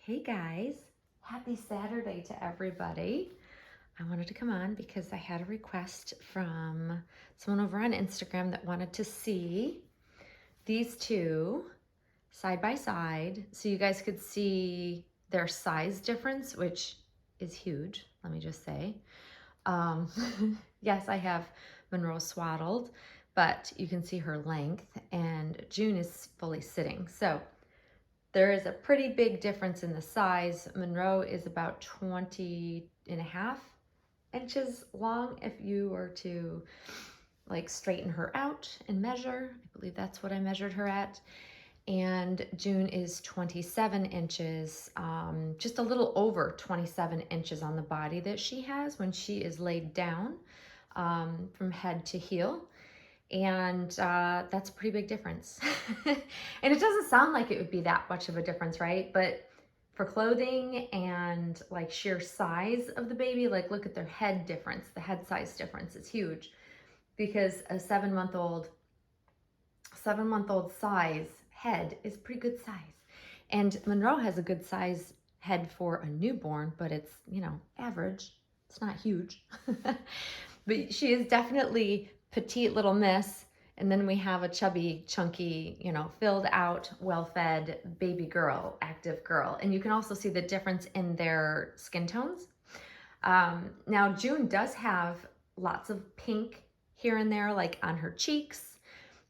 Hey guys, happy Saturday to everybody. I wanted to come on because I had a request from someone over on Instagram that wanted to see these two side by side so you guys could see their size difference, which is huge, let me just say. Um, yes, I have Monroe swaddled, but you can see her length, and June is fully sitting. So there is a pretty big difference in the size. Monroe is about 20.5 inches long if you were to like straighten her out and measure. I believe that's what I measured her at. And June is 27 inches, just a little over 27 inches on the body that she has when she is laid down from head to heel. And that's a pretty big difference. And it doesn't sound like it would be that much of a difference, right? But for clothing and like sheer size of the baby, like look at their head difference. The head size difference is huge because a 7-month-old size head is pretty good size. And Monroe has a good size head for a newborn, but it's, average. It's not huge. But she is definitely petite little miss. And then we have a chubby, chunky, filled out, well-fed baby girl, active girl. And you can also see the difference in their skin tones. Now, June does have lots of pink here and there, like on her cheeks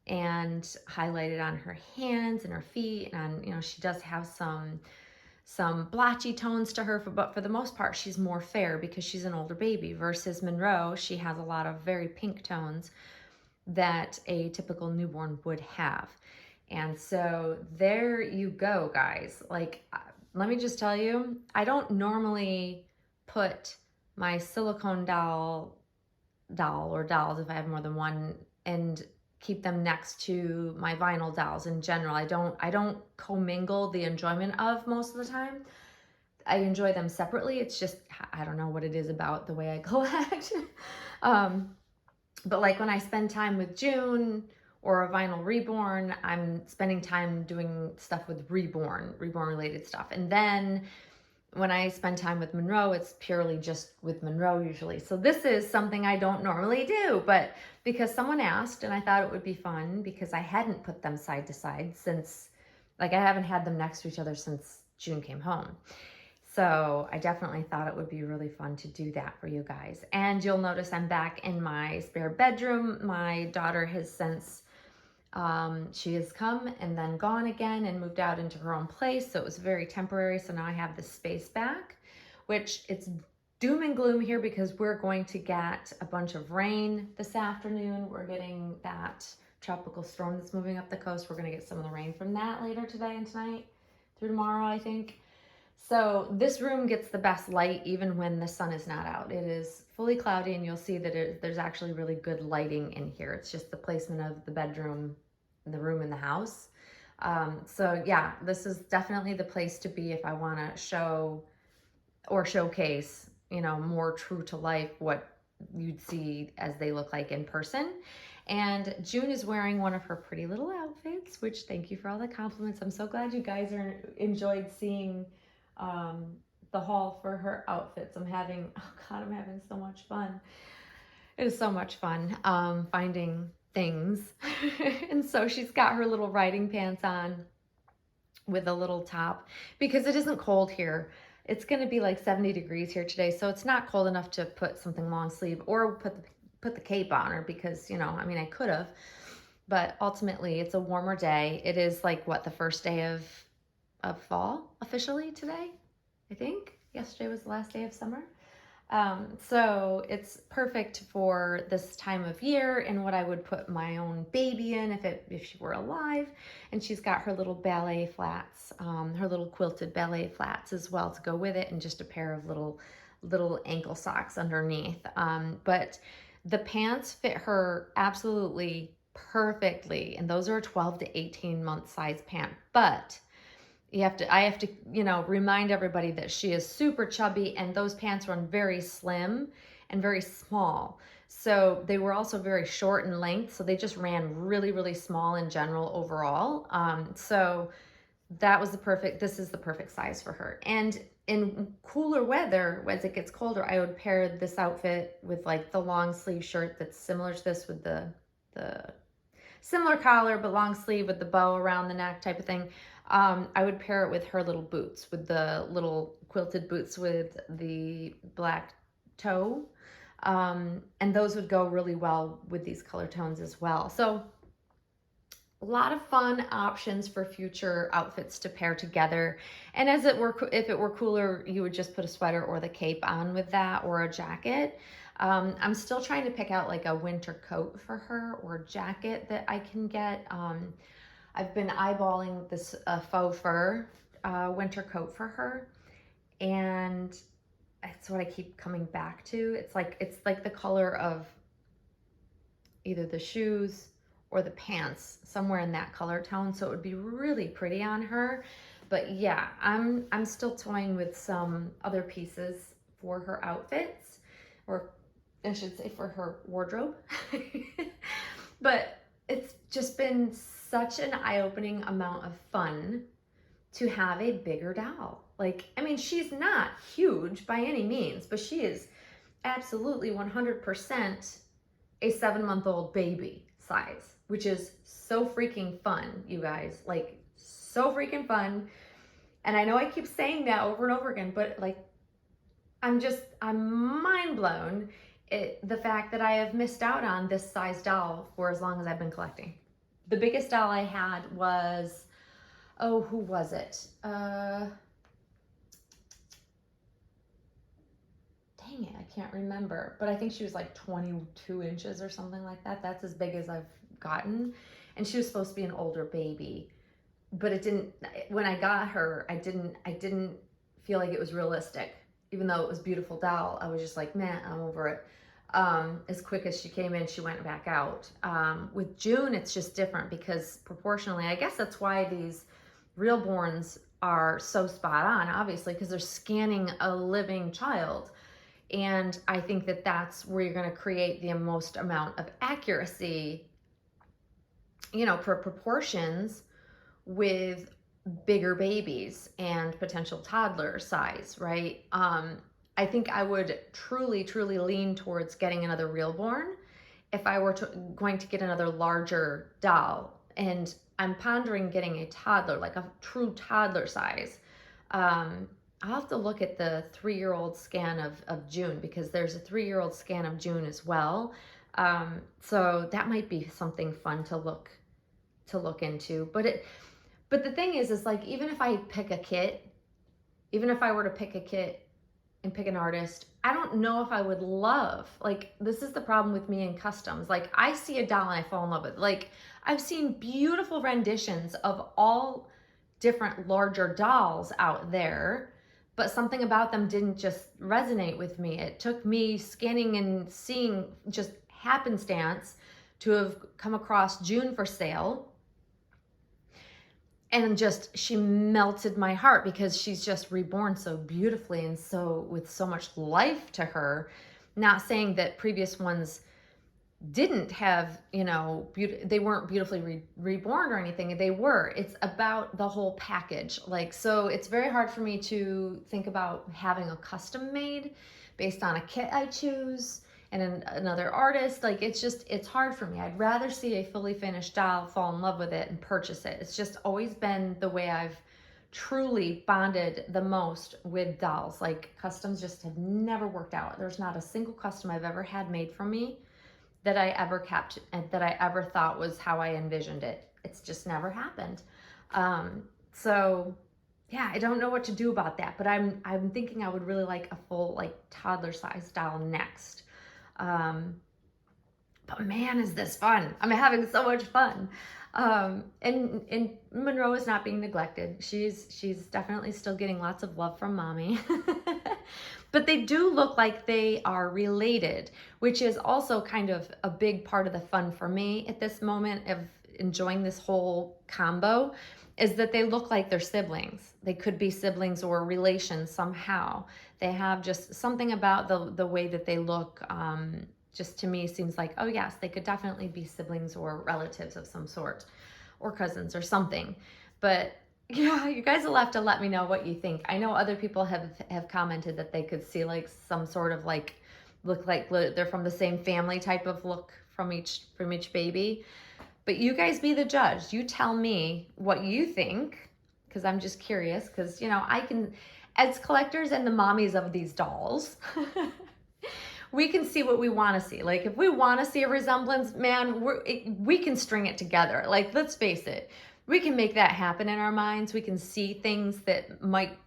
and highlighted on her hands and her feet. And she does have some blotchy tones to her, but for the most part, she's more fair because she's an older baby versus Monroe. She has a lot of very pink tones that a typical newborn would have. And so there you go, guys. Like, let me just tell you, I don't normally put my silicone doll or dolls, if I have more than one, and keep them next to my vinyl dolls in general. I don't commingle the enjoyment of most of the time. I enjoy them separately. It's just, I don't know what it is about the way I collect. But like when I spend time with June or a vinyl reborn, I'm spending time doing stuff with reborn related stuff. And then when I spend time with Monroe, it's purely just with Monroe usually. So this is something I don't normally do, but because someone asked and I thought it would be fun because I hadn't put them side to side since, like I haven't had them next to each other since June came home. So I definitely thought it would be really fun to do that for you guys. And you'll notice I'm back in my spare bedroom. My daughter has since she has come and then gone again and moved out into her own place. So it was very temporary. So now I have the space back, which it's doom and gloom here because we're going to get a bunch of rain this afternoon. We're getting that tropical storm that's moving up the coast. We're going to get some of the rain from that later today and tonight through tomorrow, I think. So this room gets the best light even when the sun is not out. It is fully cloudy and you'll see that there's actually really good lighting in here. It's just the placement of the bedroom, the room in the house. So yeah, this is definitely the place to be if I want to show or showcase, more true to life what you'd see as they look like in person. And June is wearing one of her pretty little outfits, which thank you for all the compliments. I'm so glad you guys enjoyed seeing the haul for her outfits. I'm having so much fun. It is so much fun finding things. And so she's got her little riding pants on with a little top because it isn't cold here. It's going to be like 70 degrees here today, so it's not cold enough to put something long sleeve or put the cape on her because, I could have, but ultimately it's a warmer day. It is like what, the first day of fall officially today, I think. Yesterday was the last day of summer. So it's perfect for this time of year and what I would put my own baby in if she were alive. And she's got her little ballet flats, her little quilted ballet flats as well to go with it, and just a pair of little ankle socks underneath. But the pants fit her absolutely perfectly, and those are a 12 to 18 month size pant. But I have to, remind everybody that she is super chubby and those pants run very slim and very small. So they were also very short in length. So they just ran really, really small in general overall. So that was this is the perfect size for her. And in cooler weather, as it gets colder, I would pair this outfit with like the long sleeve shirt that's similar to this, with the similar collar but long sleeve with the bow around the neck type of thing. I would pair it with her little boots, with the little quilted boots with the black toe. And those would go really well with these color tones as well. So a lot of fun options for future outfits to pair together. And as it were, if it were cooler, you would just put a sweater or the cape on with that, or a jacket. I'm still trying to pick out like a winter coat for her, or a jacket that I can get. I've been eyeballing this faux fur winter coat for her, and that's what I keep coming back to. It's like the color of either the shoes or the pants, somewhere in that color tone, so it would be really pretty on her. But yeah, I'm still toying with some other pieces for her outfits, or I should say for her wardrobe. But it's just been such an eye-opening amount of fun to have a bigger doll. Like, I mean, she's not huge by any means, but she is absolutely 100% a 7-month-old baby size, which is so freaking fun, you guys. Like, so freaking fun. And I know I keep saying that over and over again, but like, I'm mind blown at the fact that I have missed out on this size doll for as long as I've been collecting. The biggest doll I had was, oh, who was it? Dang it, I can't remember, but I think she was like 22 inches or something like that. That's as big as I've gotten. And she was supposed to be an older baby, but it didn't, when I got her, I didn't feel like it was realistic. Even though it was a beautiful doll, I was just like, man, I'm over it. As quick as she came in, she went back out. With June, it's just different because proportionally, I guess that's why these realborns are so spot on, obviously, because they're scanning a living child. And I think that that's where you're going to create the most amount of accuracy, you know, for proportions with bigger babies and potential toddler size, right? I think I would truly lean towards getting another realborn if I were going to get another larger doll. And I'm pondering getting a toddler, like a true toddler size. I'll have to look at the 3-year-old scan of June, because there's a 3-year-old scan of June as well. So that might be something fun to look into. But the thing is like, even if I pick a kit, even if I were to pick a kit and pick an artist, I don't know if I would love, like, this is the problem with me in customs. Like, I see a doll and I fall in love with it. Like, I've seen beautiful renditions of all different larger dolls out there, but something about them didn't just resonate with me. It took me scanning and seeing, just happenstance, to have come across June for sale. And just, she melted my heart because she's just reborn so beautifully and so with so much life to her. Not saying that previous ones didn't have, you know, they weren't beautifully reborn or anything. They were. It's about the whole package. Like, so it's very hard for me to think about having a custom made based on a kit I choose and another artist. Like, it's hard for me. I'd rather see a fully finished doll, fall in love with it, and purchase it. It's just always been the way I've truly bonded the most with dolls. Like, customs just have never worked out. There's not a single custom I've ever had made for me that I ever kept and that I ever thought was how I envisioned it. It's just never happened. So yeah, I don't know what to do about that, but I'm thinking I would really like a full, like, toddler size doll next. But man, is this fun. I'm having so much fun. And Monroe is not being neglected. She's definitely still getting lots of love from mommy. But they do look like they are related, which is also kind of a big part of the fun for me at this moment of enjoying this whole combo, is that they look like they're siblings. They could be siblings or relations somehow. They have just something about the way that they look, just to me seems like, oh yes, they could definitely be siblings or relatives of some sort, or cousins or something. But Yeah, you guys will have to let me know what you think. I know other people have commented that they could see like some sort of like look like they're from the same family type of look from each baby. But you guys be the judge. You tell me what you think, because I'm just curious. Because I can, as collectors and the mommies of these dolls, we can see what we want to see. Like if we want to see a resemblance, man, we can string it together. Like let's face it, we can make that happen in our minds. We can see things that might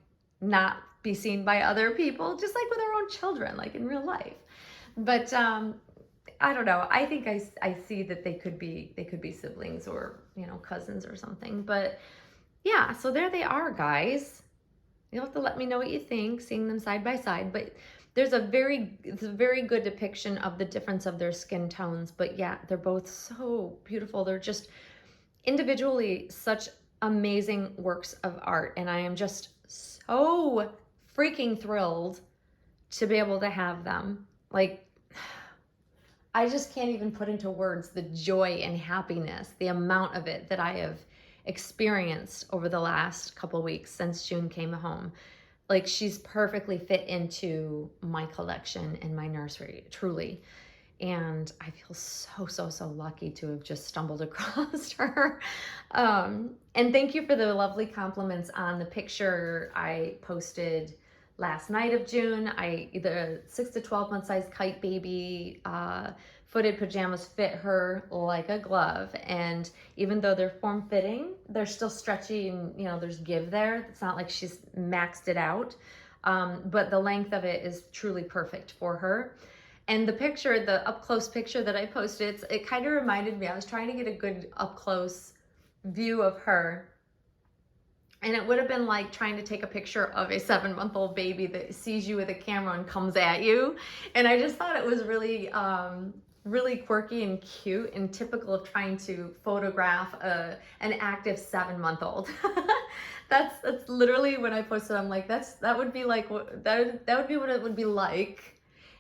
not be seen by other people, just like with our own children, like in real life. But I don't know. I think I see that they could be siblings or cousins or something. But yeah, so there they are, guys. You'll have to let me know what you think, seeing them side by side. But it's a very good depiction of the difference of their skin tones. But yeah, they're both so beautiful. They're just individually such amazing works of art. And I am just so freaking thrilled to be able to have them. Like, I just can't even put into words the joy and happiness, the amount of it that I have experienced over the last couple weeks since June came home. Like she's perfectly fit into my collection and my nursery, truly. And I feel so lucky to have just stumbled across her. And thank you for the lovely compliments on the picture I posted last night of June. The 6 to 12 month size kite baby footed pajamas fit her like a glove. And even though they're form fitting, they're still stretchy and there's give there. It's not like she's maxed it out. But the length of it is truly perfect for her. And the up close picture that I posted, it kind of reminded me, I was trying to get a good up close view of her. And it would have been like trying to take a picture of a 7-month-old baby that sees you with a camera and comes at you. And I just thought it was really, really quirky and cute and typical of trying to photograph an active 7-month-old. That's literally when I posted. I'm like, that would be like that would be what it would be like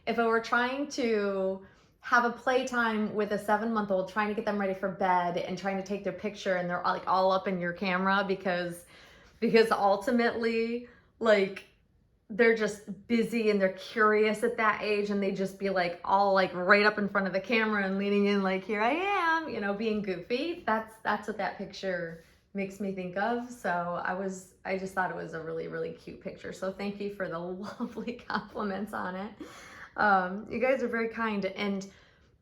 if I were trying to have a playtime with a 7-month-old, trying to get them ready for bed and trying to take their picture, and they're like all up in your camera because ultimately, like, they're just busy and they're curious at that age, and they just be like all like right up in front of the camera and leaning in like, here I am, being goofy. That's what that picture makes me think of. So I just thought it was a really, really cute picture. So thank you for the lovely compliments on it. You guys are very kind, and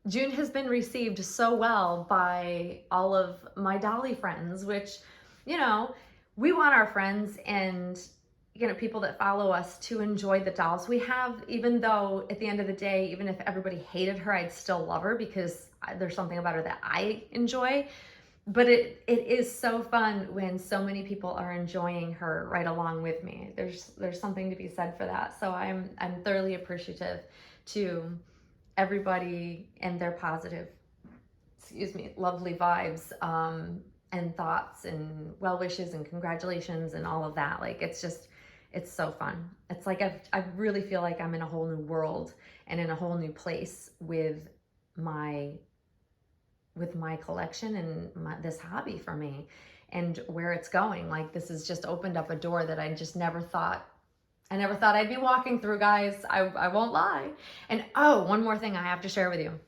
June has been received so well by all of my dolly friends, which, we want our friends and people that follow us to enjoy the dolls we have, even though at the end of the day, even if everybody hated her, I'd still love her because there's something about her that I enjoy. But it is so fun when so many people are enjoying her right along with me. There's something to be said for that. So I'm thoroughly appreciative to everybody and their positive, lovely vibes, and thoughts and well wishes and congratulations and all of that. Like it's so fun. It's like I really feel like I'm in a whole new world and in a whole new place with my collection and this hobby for me and where it's going. Like this has just opened up a door that I just never thought I'd be walking through, guys. I won't lie. And one more thing I have to share with you.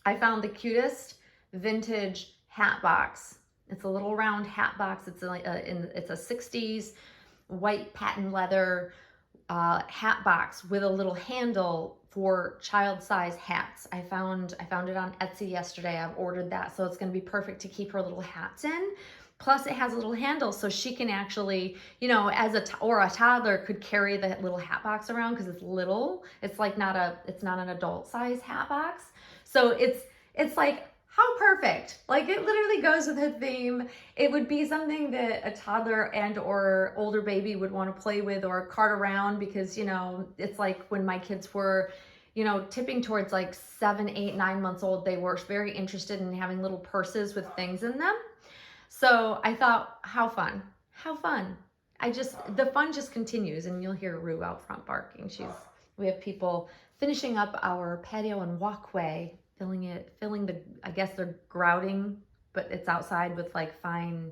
I found the cutest vintage hat box. It's a little round hat box. It's it's a 60s white patent leather hat box with a little handle for child size hats. I found it on Etsy yesterday. I've ordered that, so it's going to be perfect to keep her little hats in. Plus it has a little handle so she can actually, as a toddler could carry the little hat box around because it's little. It's like it's not an adult size hat box. So it's like, how perfect. Like it literally goes with the theme. It would be something that a toddler and or older baby would want to play with or cart around because, it's like when my kids were, tipping towards like 7, 8, 9 months old, they were very interested in having little purses with things in them. So I thought, how fun. The fun just continues, and you'll hear Rue out front barking. We have people finishing up our patio and walkway, filling I guess they're grouting, but it's outside with like fine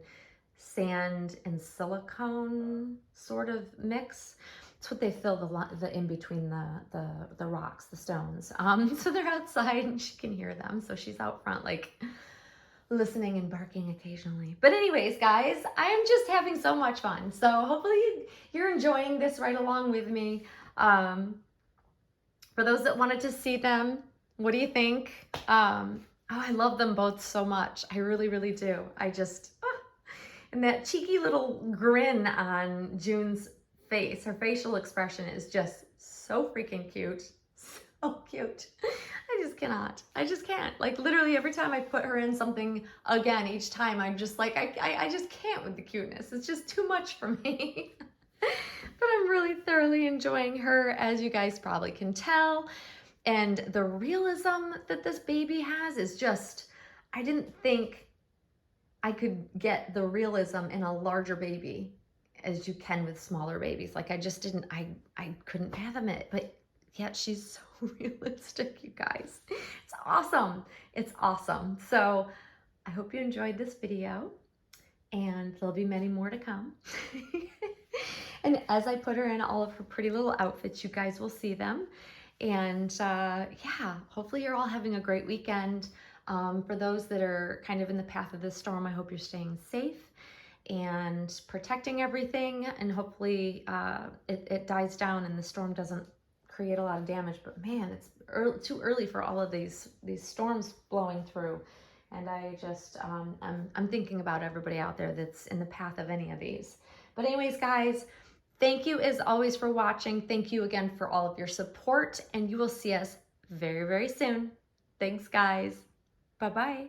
sand and silicone sort of mix. It's what they fill the in between the rocks, the stones. So they're outside and she can hear them. So she's out front like listening and barking occasionally. But anyways, guys, I am just having so much fun. So hopefully you're enjoying this right along with me. For those that wanted to see them, what do you think? Oh, I love them both so much. I really, really do. I just, and that cheeky little grin on June's face, her facial expression is just so freaking cute. So cute. I just cannot. I just can't. Like literally every time I put her in something again, each time I'm just like, I just can't with the cuteness. It's just too much for me. But I'm really thoroughly enjoying her, as you guys probably can tell. And the realism that this baby has is just, I didn't think I could get the realism in a larger baby as you can with smaller babies. Like I just didn't, I couldn't fathom it. But yet she's so realistic, you guys. It's awesome. It's awesome. So I hope you enjoyed this video, and there'll be many more to come. And as I put her in all of her pretty little outfits, you guys will see them. And yeah, hopefully you're all having a great weekend. For those that are kind of in the path of this storm, I hope you're staying safe and protecting everything. And hopefully it dies down and the storm doesn't create a lot of damage. But man, it's too early for all of these storms blowing through. And I just, I'm thinking about everybody out there that's in the path of any of these. But anyways, guys, thank you as always for watching. Thank you again for all of your support, and you will see us very, very soon. Thanks, guys. Bye-bye.